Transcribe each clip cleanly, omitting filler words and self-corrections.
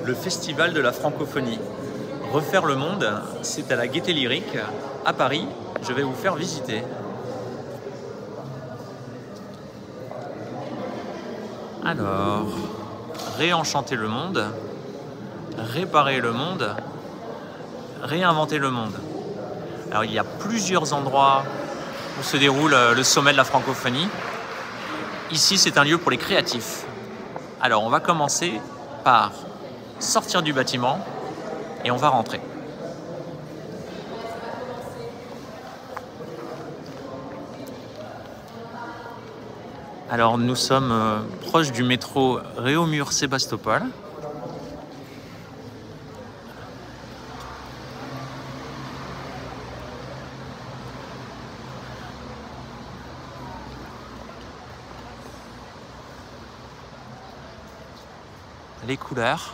le festival de la francophonie. Refaire le monde, c'est à la Gaîté Lyrique, à Paris. Je vais vous faire visiter. Alors, réenchanter le monde, réparer le monde, réinventer le monde. Alors, il y a plusieurs endroits où se déroule le sommet de la francophonie. Ici, c'est un lieu pour les créatifs. Alors, on va commencer par sortir du bâtiment et on va rentrer. Alors, nous sommes proches du métro Réaumur-Sébastopol. Les couleurs.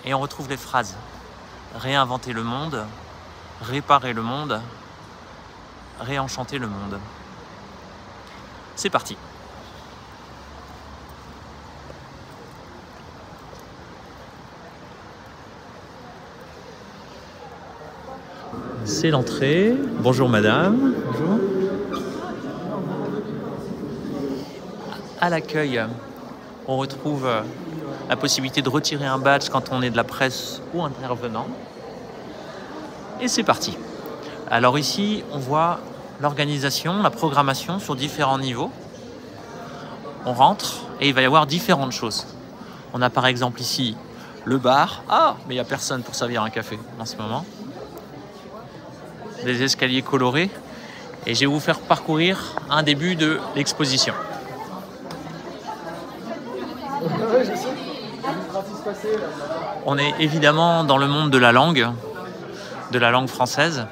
Et on retrouve les phrases. Réinventer le monde, réparer le monde, réenchanter le monde. C'est parti. C'est l'entrée. Bonjour madame. Bonjour. À l'accueil, on retrouve la possibilité de retirer un badge quand on est de la presse ou intervenant. Et c'est parti. Alors ici, on voit l'organisation, la programmation sur différents niveaux. On rentre et il va y avoir différentes choses. On a par exemple ici le bar. Ah, mais il n'y a personne pour servir un café en ce moment. Des escaliers colorés. Et je vais vous faire parcourir un début de l'exposition. On est évidemment dans le monde de la langue française,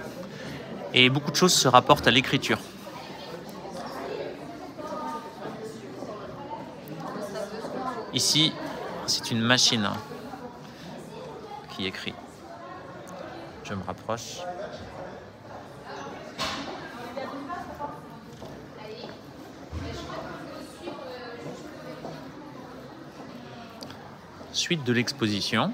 et beaucoup de choses se rapportent à l'écriture. Ici, c'est une machine qui écrit. Je me rapproche. Suite de l'exposition.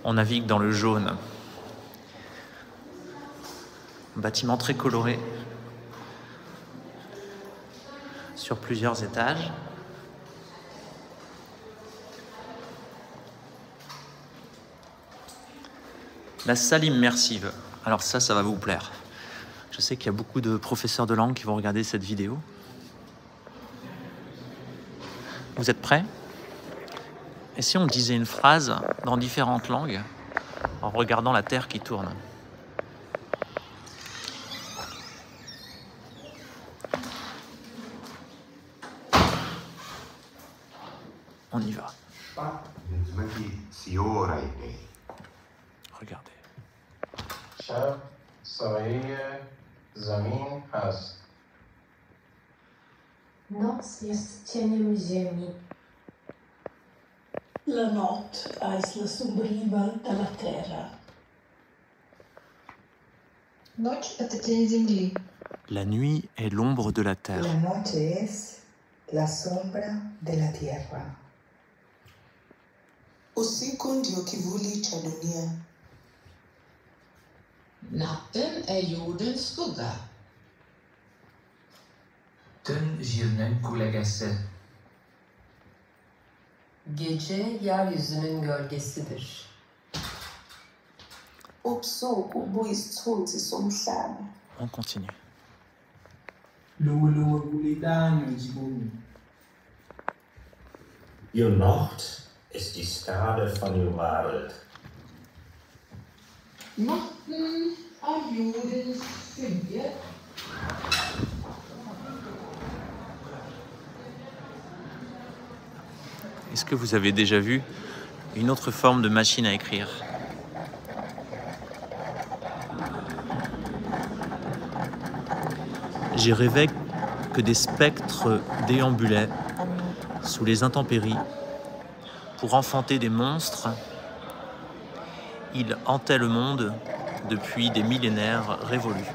On navigue dans le jaune. Un bâtiment très coloré sur plusieurs étages. La salle immersive. Alors ça va vous plaire. Je sais qu'il y a beaucoup de professeurs de langue qui vont regarder cette vidéo. Vous êtes prêts? Et si on disait une phrase dans différentes langues en regardant la Terre qui tourne? On y va. Regardez. Noc jest cieniem ziemi. La notte è la sombria della terra. Ночь — это тень земли. La nuit est l'ombre de la terre. La noche es la sombra de la tierra. Usiku ndio kivuli cha dunia. Natten är jordens skugga. Tüm jirnin kulegesi. Gece yeryüzünün gölgesidir. Ubusuku buyisithunzi somhlaba. On continue. Uw nacht is die schade van uw wereld. Natten är jordens skugga. Est-ce que vous avez déjà vu une autre forme de machine à écrire? J'ai rêvé que des spectres déambulaient sous les intempéries pour enfanter des monstres. Ils hantaient le monde depuis des millénaires révolus.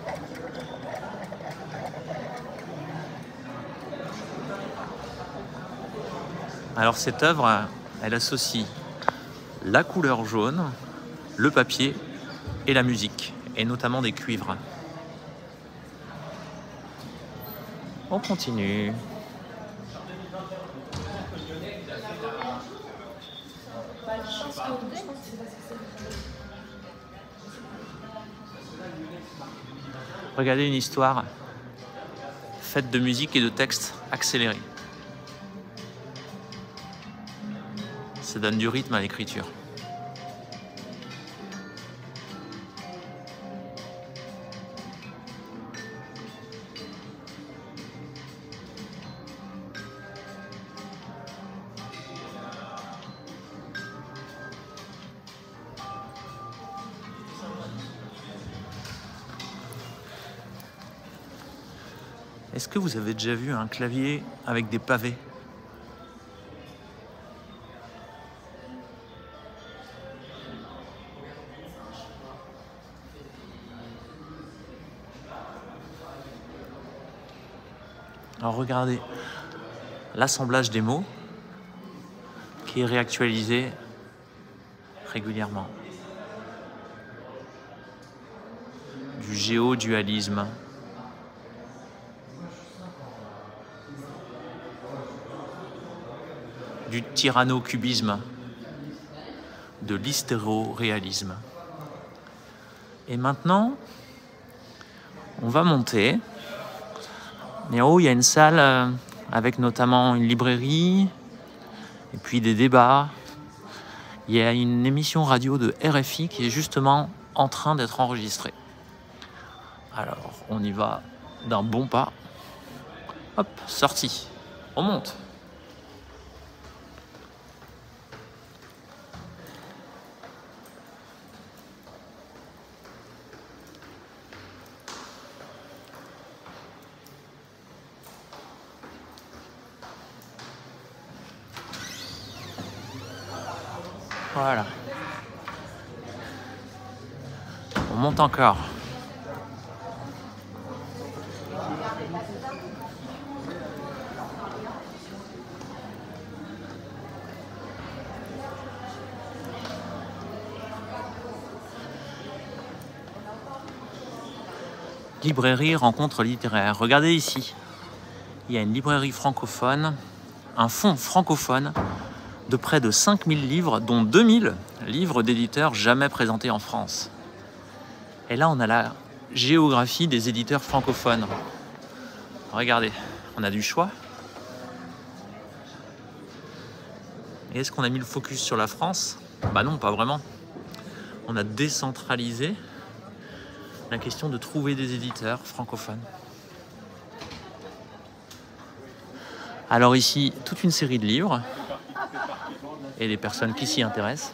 Alors cette œuvre, elle associe la couleur jaune, le papier et la musique, et notamment des cuivres. On continue. Regardez une histoire faite de musique et de textes accélérés. Ça donne du rythme à l'écriture. Est-ce que vous avez déjà vu un clavier avec des pavés ? Alors regardez l'assemblage des mots qui est réactualisé régulièrement. Du géodualisme. Du tyranno-cubisme, de l'hystéroréalisme. Et maintenant, on va monter. Et en haut, il y a une salle avec notamment une librairie et puis des débats. Il y a une émission radio de RFI qui est justement en train d'être enregistrée. Alors, on y va d'un bon pas. Hop, sorti. On monte. Voilà. On monte encore. Librairie, rencontre littéraire. Regardez ici. Il y a une librairie francophone, un fonds francophone de près de 5000 livres, dont 2000 livres d'éditeurs jamais présentés en France. Et là, on a la géographie des éditeurs francophones. Regardez, on a du choix. Et est-ce qu'on a mis le focus sur la France ? Bah non, pas vraiment. On a décentralisé la question de trouver des éditeurs francophones. Alors ici, toute une série de livres et des personnes qui s'y intéressent.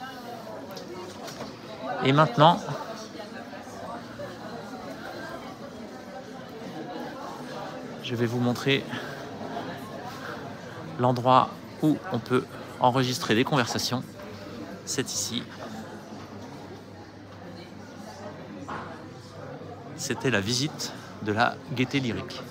Et maintenant, je vais vous montrer l'endroit où on peut enregistrer des conversations. C'est ici. C'était la visite de la Gaîté Lyrique.